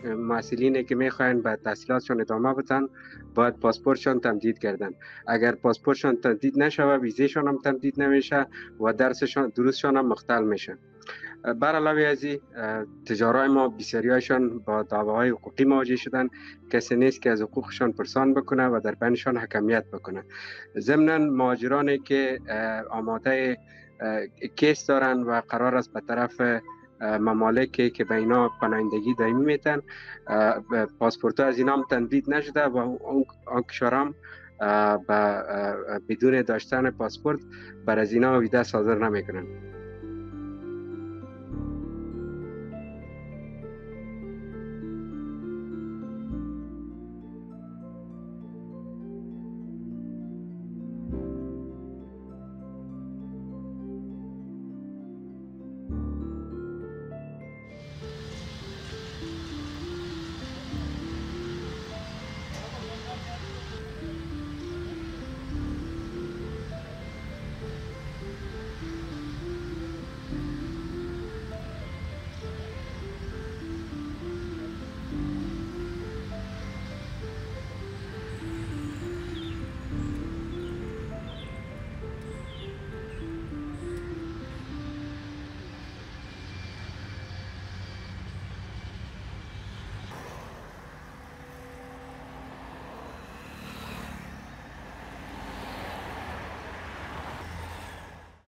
محصلینی که میخواین به تحصیلاتشان ادامه بدن باید پاسپورتشان تمدید کردن. اگر پاسپورتشان تمدید نشود ویزیشان هم تمدید نمیشه و دروسشان هم مختل میشه. بر علاوه از این تجارای ما بسیاریشان با دعواهای حقوقی مواجه شدن. کسی نیست که از حقوقشان پرسان بکنه و در بینشان حکمیت بکنه. ضمناً مهاجرانی که آماده کیس دارن و قرار است به طرف ممالکی که به اینا پناهندگی دائمی میتن، پاسپورت از اینا هم تمدید نشده و اون کشور هم بدون داشتن پاسپورت بر از اینا ویزا صادر نمیکنن.